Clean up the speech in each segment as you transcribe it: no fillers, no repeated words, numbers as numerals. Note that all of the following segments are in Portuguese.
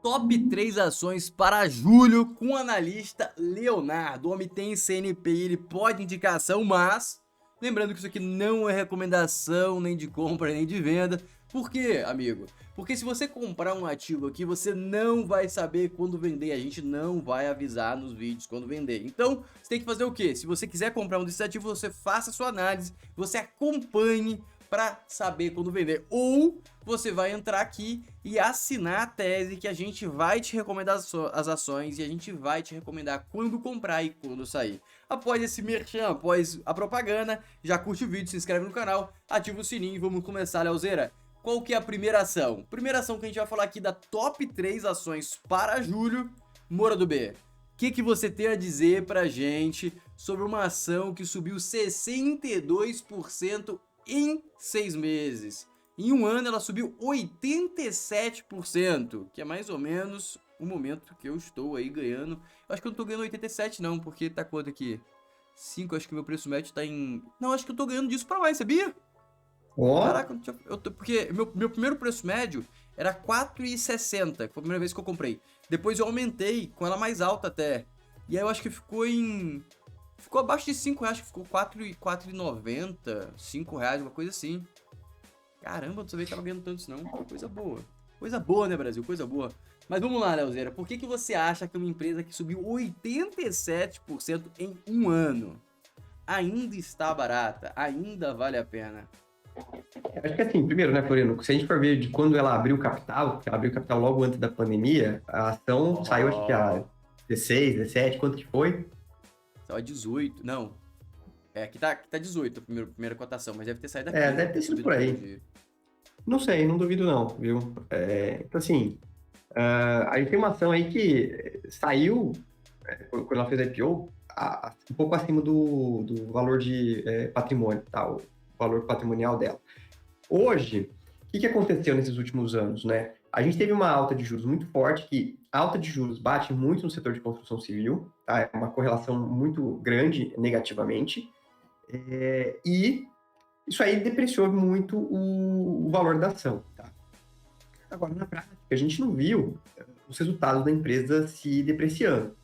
Top 3 ações para julho com o analista Leonardo. O homem tem CNPI, ele pode indicação, mas lembrando que isso aqui não é recomendação nem de compra nem de venda. Por quê, amigo? Porque se você comprar um ativo aqui, você não vai saber quando vender. A gente não vai avisar nos vídeos quando vender. Então, você tem que fazer o quê? Se você quiser comprar um desses ativos, você faça a sua análise, você acompanhe para saber quando vender. Ou você vai entrar aqui e assinar a tese que a gente vai te recomendar as ações e a gente vai te recomendar quando comprar e quando sair. Após esse merchan, após a propaganda, já curte o vídeo, se inscreve no canal, ativa o sininho e vamos começar, Leozeira. Qual que é a primeira ação? Primeira ação que a gente vai falar aqui da top 3 ações para julho, Moura do B. O que você tem a dizer pra gente sobre uma ação que subiu 62% em 6 meses? Em um ano ela subiu 87%, que é mais ou menos o momento que eu estou aí ganhando. Eu acho que eu não tô ganhando 87 não, porque tá quanto aqui? 5, acho que meu preço médio tá em... Não, acho que eu tô ganhando disso pra mais, sabia? Ó, Caraca, porque meu primeiro preço médio era 4,60, que foi a primeira vez que eu comprei. Depois eu aumentei com ela mais alta até. E aí eu acho que ficou em... Ficou abaixo de 5 reais, acho que ficou 4,90, 5 reais, uma coisa assim. Caramba, não sabia que tava ganhando tanto isso não. Coisa boa. Coisa boa, né, Brasil? Coisa boa. Mas vamos lá, Leozeira. Por que você acha que uma empresa que subiu 87% em um ano ainda está barata? Ainda vale a pena? acho que assim, primeiro, né, Floriano, se a gente for ver de quando ela abriu capital, porque ela abriu capital logo antes da pandemia, a ação saiu, acho que a Oh, 16, 17, quanto que foi? estava 18. Não. É, aqui tá 18 a primeira cotação, mas deve ter saído a É, 15, deve deve ter ter sido subido por por aí. dia. Não sei, não duvido não, viu? Então assim, a gente tem uma ação aí que saiu, quando ela fez a IPO, um pouco acima do valor de patrimônio, tá? O valor patrimonial dela. Hoje, o que aconteceu nesses últimos anos, né? A gente teve uma alta de juros muito forte, que a alta de juros bate muito no setor de construção civil, tá? É uma correlação muito grande negativamente, e isso aí depreciou muito o valor da ação, tá? Agora, na prática, a gente não viu os resultados da empresa se depreciando.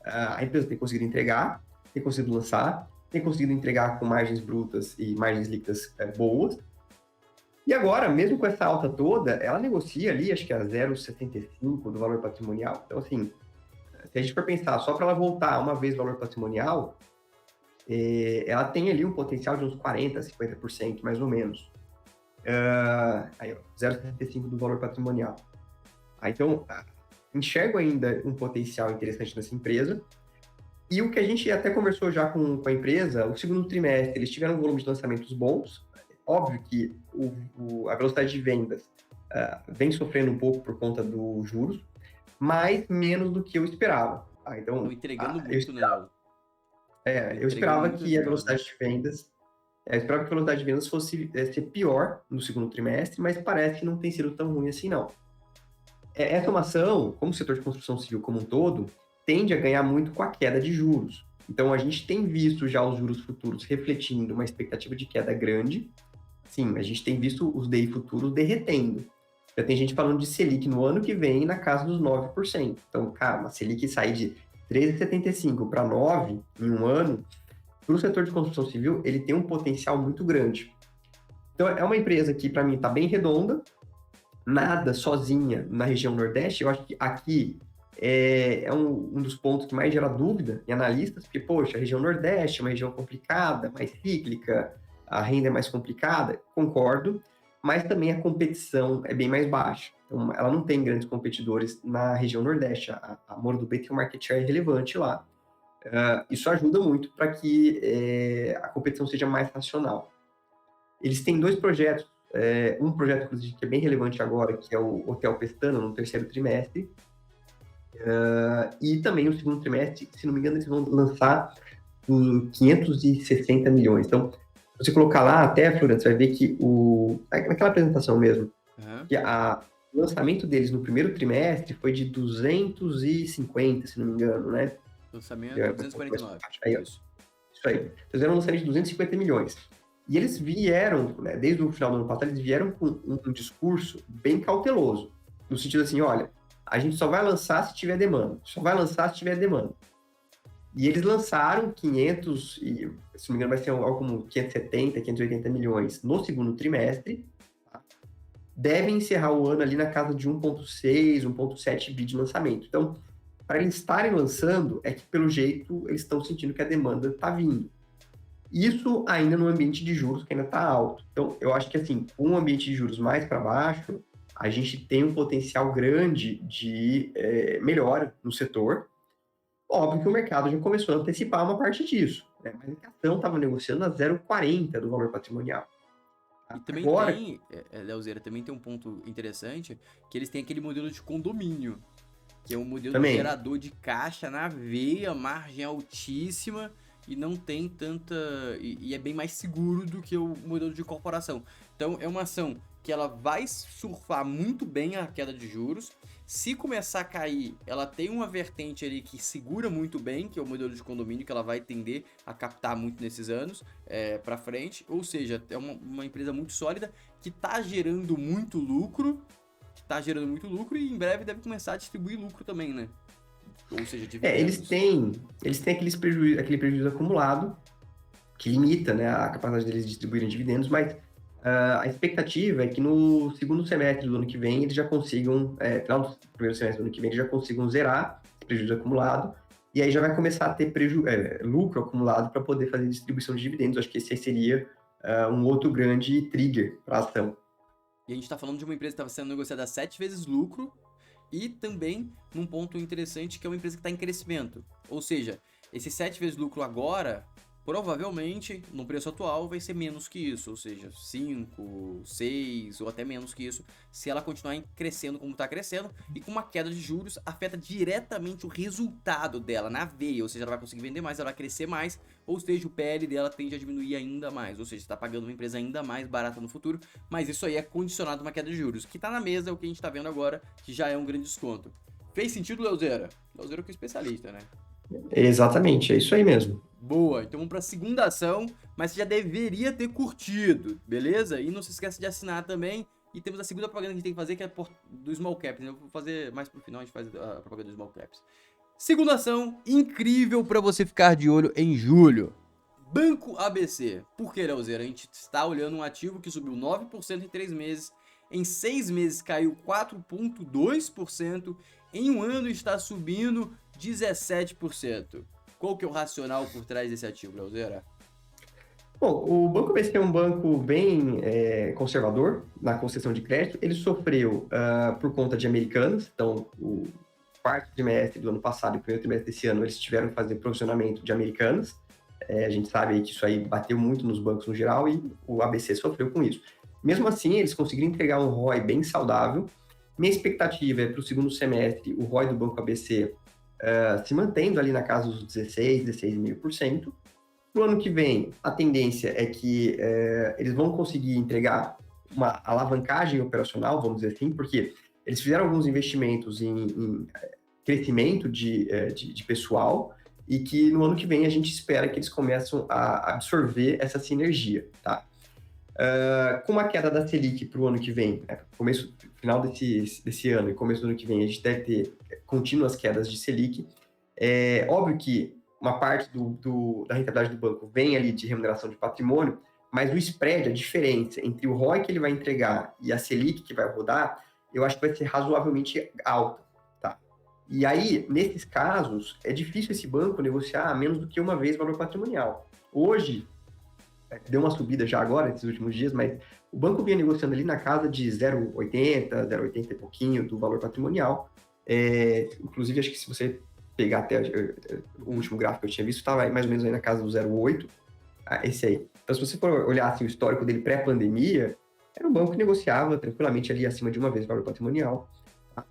A empresa tem conseguido entregar, tem conseguido lançar, tem conseguido entregar com margens brutas e margens líquidas boas. E agora, mesmo com essa alta toda, ela negocia ali, acho que a 0,75 do valor patrimonial. Então, assim, se a gente for pensar só para ela voltar uma vez o valor patrimonial, ela tem ali um potencial de uns 40%, 50%, mais ou menos. Aí, ó, 0,75 do valor patrimonial. Então, enxergo ainda um potencial interessante nessa empresa. E o que a gente até conversou já com a empresa, o segundo trimestre, eles tiveram um volume de lançamentos bons. Óbvio que a velocidade de vendas vem sofrendo um pouco por conta dos juros, mas menos do que eu esperava. Estão Então, entregando eu muito, né, esperava, Léo? Estão eu entregando esperava muito que a resultado. velocidade de vendas, eu esperava que a velocidade de vendas fosse ser pior no segundo trimestre, mas parece que não tem sido tão ruim assim, não. Essa é uma ação, como o setor de construção civil como um todo, tende a ganhar muito com a queda de juros. Então, a gente tem visto já os juros futuros refletindo uma expectativa de queda grande. Sim, a gente tem visto os DI futuros derretendo. Já tem gente falando de Selic no ano que vem na casa dos 9%. Então, cara, uma Selic sair de 3,75 para 9 em um ano, para o setor de construção civil, ele tem um potencial muito grande. Então, é uma empresa que, para mim, está bem redonda, nada sozinha na região Nordeste. Eu acho que aqui é um dos pontos que mais gera dúvida em analistas, porque, poxa, a região Nordeste é uma região complicada, mais cíclica, a renda é mais complicada, concordo, mas também a competição é bem mais baixa. Então, ela não tem grandes competidores na região Nordeste. A Moro do B tem um market share relevante lá. Isso ajuda muito para que a competição seja mais racional. Eles têm dois projetos, um projeto, inclusive, que é bem relevante agora, que é o Hotel Pestana, no terceiro trimestre, e também no segundo trimestre, se não me engano, eles vão lançar por 560 milhões. Então, se você colocar lá até, Florian, você vai ver que naquela apresentação mesmo, Aham. que o lançamento deles no primeiro trimestre foi de 250, se não me engano, né? Lançamento Mais 249. baixo. Aí, ó, Isso. isso aí. Eles fizeram um lançamento de 250 milhões. E eles vieram, né, desde o final do ano passado, eles vieram com um discurso bem cauteloso. No sentido assim, olha, a gente só vai lançar se tiver demanda, só vai lançar se tiver demanda. E eles lançaram 500, e, se não me engano vai ser algo como 570, 580 milhões no segundo trimestre, tá? Devem encerrar o ano ali na casa de 1,6, 1,7 bi de lançamento. Então, para eles estarem lançando, é que pelo jeito eles estão sentindo que a demanda está vindo. Isso ainda no ambiente de juros que ainda está alto. Então, eu acho que assim, com um ambiente de juros mais para baixo, a gente tem um potencial grande de melhora no setor. Óbvio que o mercado já começou a antecipar uma parte disso, né? Mas a ação estava negociando a 0,40 do valor patrimonial. E também Agora, tem, Leozeira, também tem um ponto interessante, que eles têm aquele modelo de condomínio, que é um modelo também, gerador de caixa na veia, margem altíssima, e não tem tanta... E é bem mais seguro do que o modelo de corporação. Então é uma ação que ela vai surfar muito bem a queda de juros. Se começar a cair, ela tem uma vertente ali que segura muito bem, que é o modelo de condomínio, que ela vai tender a captar muito nesses anos para frente. Ou seja, é uma empresa muito sólida que está gerando muito lucro, e em breve deve começar a distribuir lucro também, né? Ou seja, eles dividendos. têm aquele prejuízo acumulado, que limita, né, a capacidade deles distribuírem dividendos, mas a expectativa é que no segundo semestre do ano que vem eles já consigam, final do primeiro semestre do ano que vem, eles já consigam zerar esse prejuízo acumulado, e aí já vai começar a ter lucro acumulado para poder fazer distribuição de dividendos. Acho que esse aí seria um outro grande trigger para a ação. E a gente está falando de uma empresa que estava sendo negociada a 7 vezes lucro e também num ponto interessante que é uma empresa que está em crescimento. Ou seja, esse 7 vezes lucro agora, provavelmente, no preço atual, vai ser menos que isso. Ou seja, 5, 6 ou até menos que isso, se ela continuar crescendo como está crescendo. E com uma queda de juros, afeta diretamente o resultado dela na veia. Ou seja, ela vai conseguir vender mais, ela vai crescer mais. Ou seja, o PL dela tende a diminuir ainda mais. Ou seja, está pagando uma empresa ainda mais barata no futuro. Mas isso aí é condicionado a uma queda de juros. O que está na mesa é o que a gente está vendo agora, que já é um grande desconto. Fez sentido, Leozeira? Leozeira que é especialista, né? Exatamente, é isso aí mesmo. Boa, então vamos para a segunda ação, mas você já deveria ter curtido, beleza? E não se esqueça de assinar também. E temos a segunda propaganda que a gente tem que fazer, que é do Small Caps, né? Eu vou fazer mais pro final, a gente faz a propaganda do Small Caps. Segunda ação, incrível para você ficar de olho em julho. Banco ABC. Por que, Leozeira? A gente está olhando um ativo que subiu 9% em 3 meses, em 6 meses caiu 4,2%, em um ano está subindo 17%. Qual que é o racional por trás desse ativo, Leozeira? Bom, o Banco BC é um banco bem conservador na concessão de crédito. Ele sofreu por conta de Americanas, então o quarto trimestre do ano passado e o primeiro trimestre desse ano eles tiveram que fazer provisionamento de Americanas. A gente sabe que isso aí bateu muito nos bancos no geral e o ABC sofreu com isso. Mesmo assim, eles conseguiram entregar um ROI bem saudável. Minha expectativa é para o segundo semestre o ROI do Banco ABC se mantendo ali na casa dos 16, 16,5%. Para o ano que vem, a tendência é que eles vão conseguir entregar uma alavancagem operacional, vamos dizer assim, porque eles fizeram alguns investimentos em crescimento de pessoal e que no ano que vem a gente espera que eles começem a absorver essa sinergia, tá? Com a queda da Selic para o ano que vem, final desse ano e começo do ano que vem, a gente deve ter contínuas quedas de Selic. É óbvio que uma parte da rentabilidade do banco vem ali de remuneração de patrimônio, mas o spread, a diferença entre o ROI que ele vai entregar e a Selic que vai rodar, eu acho que vai ser razoavelmente alta, tá? E aí, nesses casos, é difícil esse banco negociar menos do que uma vez o valor patrimonial. Hoje, deu uma subida já agora, nesses últimos dias, mas o banco vinha negociando ali na casa de 0,80, 0,80 e pouquinho do valor patrimonial. Inclusive, acho que se você pegar até o último gráfico que eu tinha visto, estava mais ou menos aí na casa do 0,8, esse aí. Então, se você for olhar assim, o histórico dele pré-pandemia, era um banco que negociava tranquilamente ali acima de uma vez o valor patrimonial. Tá?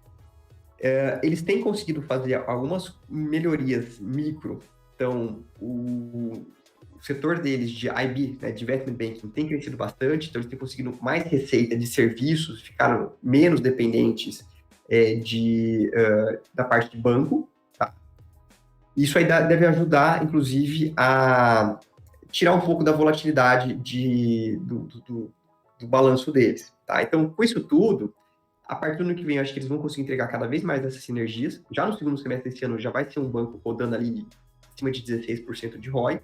Eles têm conseguido fazer algumas melhorias micro. Então, o setor deles de IB, né, de Investment Banking, tem crescido bastante, então eles têm conseguido mais receita de serviços, ficaram menos dependentes da parte de banco. Tá? Isso aí deve ajudar, inclusive, a tirar um pouco da volatilidade do balanço deles. Tá? Então, com isso tudo, A partir do ano que vem, eu acho que eles vão conseguir entregar cada vez mais dessas sinergias. Já no segundo semestre desse ano, já vai ser um banco rodando ali acima de 16% de ROI,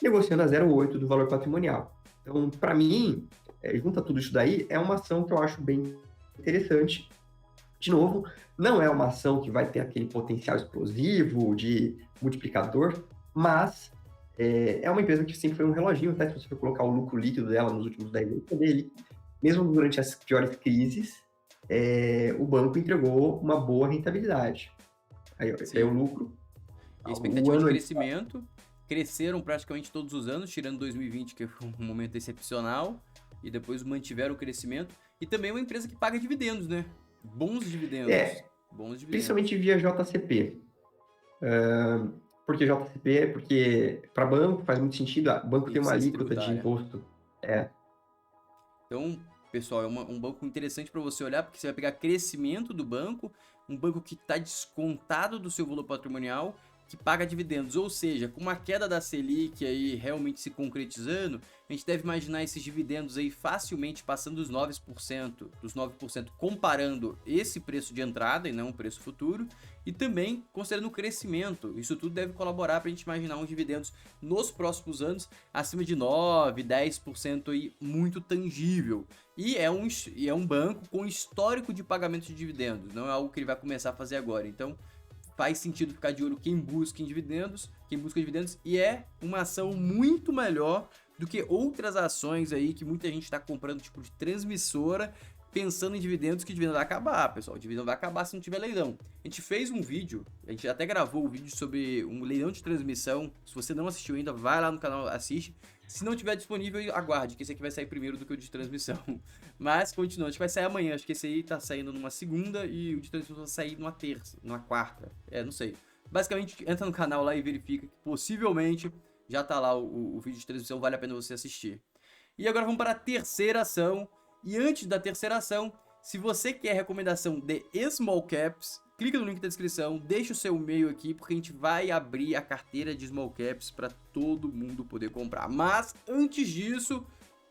negociando a 0,8 do valor patrimonial. Então, para mim, junta tudo isso daí, é uma ação que eu acho bem interessante. De novo, não é uma ação que vai ter aquele potencial explosivo de multiplicador, mas é uma empresa que sempre foi um reloginho, até se você for colocar o lucro líquido dela nos últimos 10 anos dele, mesmo durante as piores crises, o banco entregou uma boa rentabilidade. Aí, esse é o lucro. E a O expectativa de ano crescimento, cresceram praticamente todos os anos, tirando 2020, que foi um momento excepcional, e depois mantiveram o crescimento. E também é uma empresa que paga dividendos, né? Bons dividendos. Bons dividendos. Principalmente via JCP. Por que JCP? Porque para banco faz muito sentido, o banco tem uma Licença alíquota de tributária. imposto. Então, pessoal, é um banco interessante para você olhar, porque você vai pegar crescimento do banco, um banco que está descontado do seu valor patrimonial, que paga dividendos. Ou seja, com uma queda da Selic aí realmente se concretizando, a gente deve imaginar esses dividendos aí facilmente passando dos 9% comparando esse preço de entrada e não o preço futuro, e também considerando o crescimento. Isso tudo deve colaborar para a gente imaginar uns dividendos nos próximos anos acima de 9, 10% aí, muito tangível. E é um banco com histórico de pagamento de dividendos, não é algo que ele vai começar a fazer agora. Então, faz sentido ficar de olho quem busca dividendos, e é uma ação muito melhor do que outras ações aí que muita gente está comprando, tipo de transmissora, pensando em dividendos, que o dividendo vai acabar, pessoal. O dividendo vai acabar se não tiver leilão. A gente fez um vídeo, a gente até gravou um vídeo sobre um leilão de transmissão. Se você não assistiu ainda, vai lá no canal, assiste. Se não tiver disponível, aguarde, que esse aqui vai sair primeiro do que o de transmissão. Mas, continuando, acho que vai sair amanhã. Acho que esse aí tá saindo numa segunda e o de transmissão vai sair numa terça, numa quarta. Não sei. Basicamente, entra no canal lá e verifica que possivelmente já tá lá o vídeo de transmissão, vale a pena você assistir. E agora vamos para a terceira ação. E antes da terceira ação, se você quer recomendação de Small Caps, clica no link da descrição, deixa o seu e-mail aqui, porque a gente vai abrir a carteira de Small Caps para todo mundo poder comprar. Mas antes disso,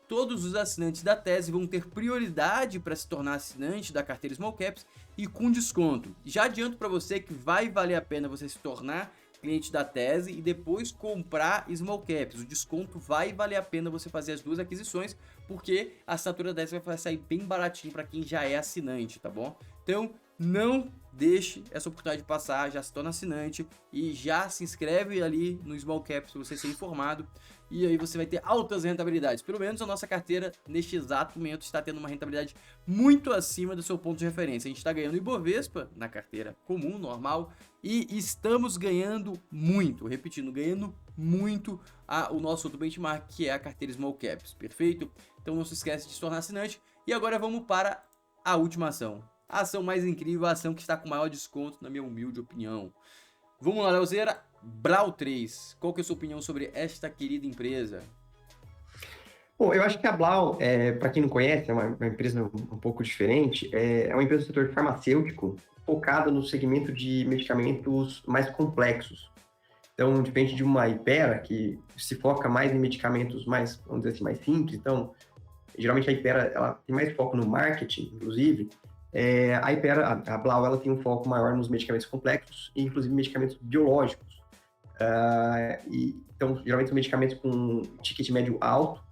todos os assinantes da tese vão ter prioridade para se tornar assinante da carteira Small Caps e com desconto. Já adianto para você que vai valer a pena você se tornar cliente da tese e depois comprar Small Caps. O desconto vai valer a pena você fazer as duas aquisições, porque a assinatura da tese vai sair bem baratinho para quem já é assinante, tá bom? Então, não deixe essa oportunidade passar, já se torna assinante e já se inscreve ali no Small Caps para você ser informado, e aí você vai ter altas rentabilidades. Pelo menos a nossa carteira, neste exato momento, está tendo uma rentabilidade muito acima do seu ponto de referência. A gente está ganhando Ibovespa na carteira comum, normal, e estamos ganhando muito, repetindo, ganhando muito o nosso outro benchmark, que é a carteira Small Caps, perfeito? Então não se esquece de se tornar assinante. E agora vamos para a última ação. A ação mais incrível, a ação que está com maior desconto, na minha humilde opinião. Vamos lá, Leozeira. Blau 3. Qual que é a sua opinião sobre esta querida empresa? Bom, eu acho que a Blau, para quem não conhece, é uma empresa um pouco diferente. É uma empresa do setor farmacêutico focada no segmento de medicamentos mais complexos. Então, diferente de uma Hypera, que se foca mais em medicamentos mais, vamos dizer assim, mais simples. Então, geralmente a Hypera, ela tem mais foco no marketing, inclusive. A Hypera, a Blau, ela tem um foco maior nos medicamentos complexos, e inclusive medicamentos biológicos. Então, geralmente são medicamentos com ticket médio alto.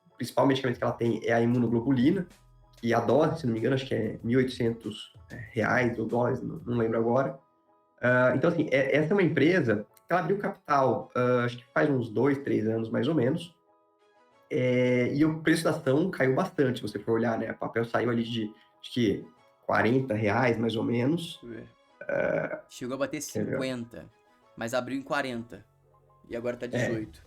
O principal medicamento que ela tem é a imunoglobulina, e a dose, se não me engano, acho que é R$1.800 ou dólares, não lembro agora. Então, assim, essa é uma empresa que ela abriu capital, acho que faz uns 2, 3 anos, mais ou menos, e o preço da ação caiu bastante, se você for olhar, né? O papel saiu ali de, acho que, R$40, mais ou menos. Chegou a bater 50, mas abriu em 40, e agora tá 18.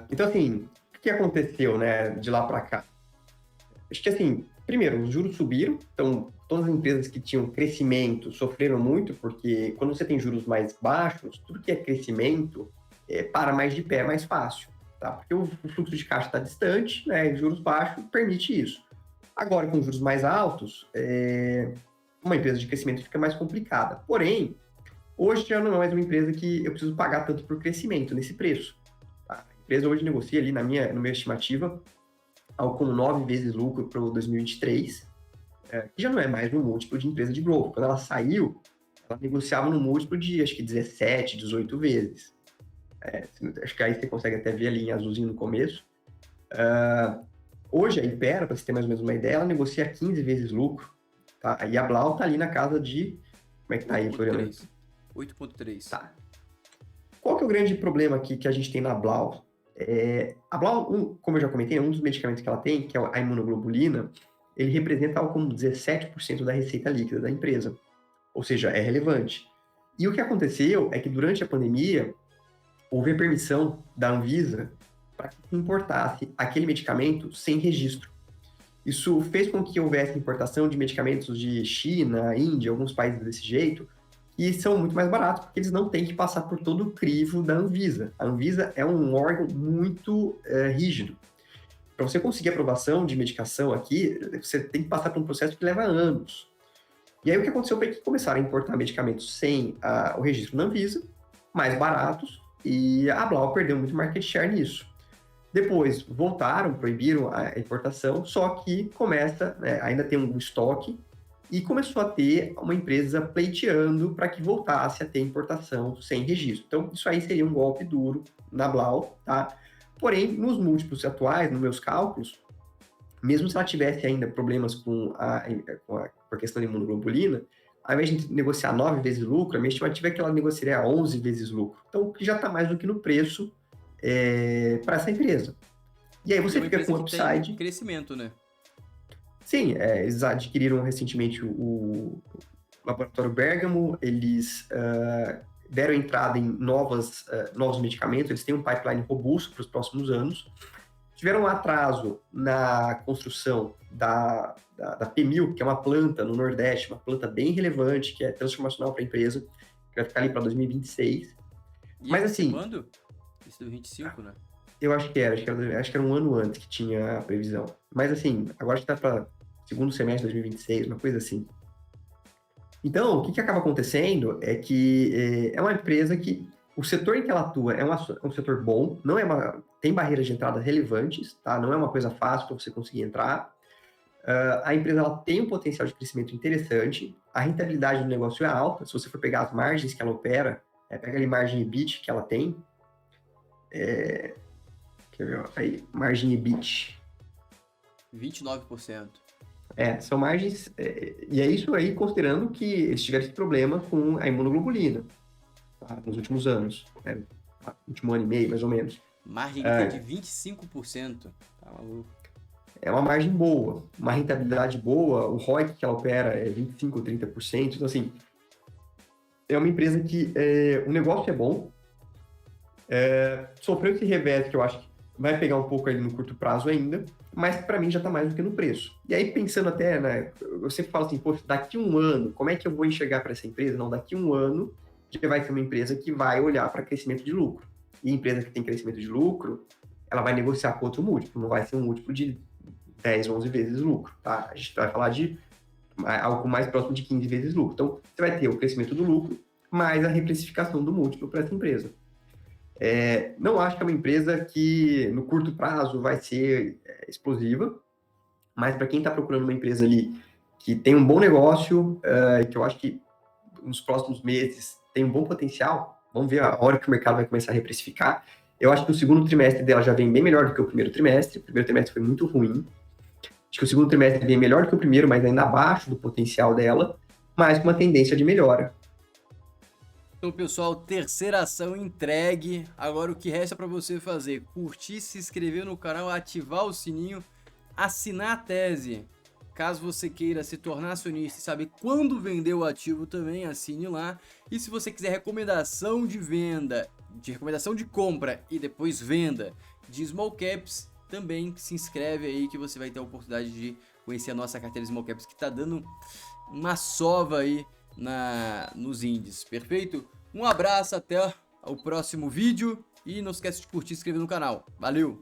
Então, assim, o que aconteceu, né, de lá para cá? Acho que, assim, primeiro, os juros subiram, então todas as empresas que tinham crescimento sofreram muito, porque quando você tem juros mais baixos, tudo que é crescimento para mais de pé, é mais fácil, tá? Porque o fluxo de caixa está distante, né, e juros baixos permite isso. Agora, com juros mais altos, uma empresa de crescimento fica mais complicada. Porém, hoje já não é mais uma empresa que eu preciso pagar tanto por crescimento nesse preço. Tá? A empresa hoje negocia ali, na minha estimativa, algo como 9 vezes lucro para o 2023, que já não é mais um múltiplo de empresa de growth. Quando ela saiu, ela negociava no múltiplo de, acho que 17, 18 vezes. Acho que aí você consegue até ver ali em azulzinho no começo. Hoje, a Hypera, para você ter mais ou menos uma ideia, ela negocia 15 vezes lucro. Tá? E a Blau tá ali na casa de... Como é que tá aí, Floriano? 8.3. Tá. Qual que é o grande problema aqui que a gente tem na Blau? A Blau, como eu já comentei, um dos medicamentos que ela tem, que é a imunoglobulina, ele representa algo como 17% da receita líquida da empresa. Ou seja, é relevante. E o que aconteceu é que durante a pandemia, houve a permissão da Anvisa para que se importasse aquele medicamento sem registro. Isso fez com que houvesse importação de medicamentos de China, Índia, alguns países desse jeito, e são muito mais baratos, porque eles não têm que passar por todo o crivo da Anvisa. A Anvisa é um órgão muito rígido. Para você conseguir aprovação de medicação aqui, você tem que passar por um processo que leva anos. E aí o que aconteceu foi que começaram a importar medicamentos sem o registro da Anvisa, mais baratos, e a Blau perdeu muito market share nisso. Depois voltaram, proibiram a importação, só que começa, ainda tem um estoque, e começou a ter uma empresa pleiteando para que voltasse a ter importação sem registro. Então, isso aí seria um golpe duro na Blau, tá? Porém, nos múltiplos atuais, nos meus cálculos, mesmo se ela tivesse ainda problemas com a questão da imunoglobulina, ao invés de negociar 9 vezes lucro, a minha estimativa é que ela negociaria 11 vezes lucro. Então, já está mais do que no preço para essa empresa. E aí você fica com o upside. Crescimento, né? Sim, eles adquiriram recentemente o laboratório Bergamo, eles deram entrada em novos medicamentos, eles têm um pipeline robusto para os próximos anos. Tiveram um atraso na construção da P1000, que é uma planta no Nordeste, uma planta bem relevante, que é transformacional para a empresa, que vai ficar ali para 2026. E mas assim... Quando? Isso do 25, né? Eu acho que era um ano antes que tinha a previsão. Mas assim, agora está para segundo semestre de 2026, uma coisa assim. Então, o que acaba acontecendo é que é uma empresa que o setor em que ela atua é um setor bom, tem barreiras de entrada relevantes, tá? Não é uma coisa fácil para você conseguir entrar. A empresa ela tem um potencial de crescimento interessante, a rentabilidade do negócio é alta. Se você for pegar as margens que ela opera, pega ali margem EBIT que ela tem, quer ver, aí, margem EBIT. 29%. São margens, e é isso aí considerando que eles tiveram esse problema com a imunoglobulina, tá, nos últimos anos, último ano e meio, mais ou menos. Margem de 25%, tá maluco. É uma margem boa, uma rentabilidade boa, o ROIC que ela opera é 25%, 30%, então assim, é uma empresa que o negócio é bom, sofreu esse revés que eu acho que vai pegar um pouco ali no curto prazo ainda, mas para mim já está mais do que no preço. E aí pensando até, né, eu sempre falo assim, poxa, daqui um ano, como é que eu vou enxergar para essa empresa? Não, daqui um ano já vai ser uma empresa que vai olhar para crescimento de lucro. E a empresa que tem crescimento de lucro, ela vai negociar com outro múltiplo, não vai ser um múltiplo de 10, 11 vezes lucro, tá? A gente vai falar de algo mais próximo de 15 vezes lucro. Então, você vai ter o crescimento do lucro, mais a reprecificação do múltiplo para essa empresa. Não acho que é uma empresa que no curto prazo vai ser explosiva, mas para quem está procurando uma empresa ali que tem um bom negócio, que eu acho que nos próximos meses tem um bom potencial, vamos ver a hora que o mercado vai começar a reprecificar. Eu acho que o segundo trimestre dela já vem bem melhor do que o primeiro trimestre. O primeiro trimestre foi muito ruim. Acho que o segundo trimestre vem melhor do que o primeiro, mas ainda abaixo do potencial dela, mas com uma tendência de melhora. Então, pessoal, terceira ação entregue. Agora o que resta para você fazer? Curtir, se inscrever no canal, ativar o sininho, assinar a tese. Caso você queira se tornar acionista e saber quando vender o ativo também, assine lá. E se você quiser recomendação de venda, recomendação de compra e depois venda de small caps, também se inscreve aí que você vai ter a oportunidade de conhecer a nossa carteira small caps que tá dando uma sova aí nos índices, perfeito? Um abraço, até o próximo vídeo e não esquece de curtir e se inscrever no canal. Valeu!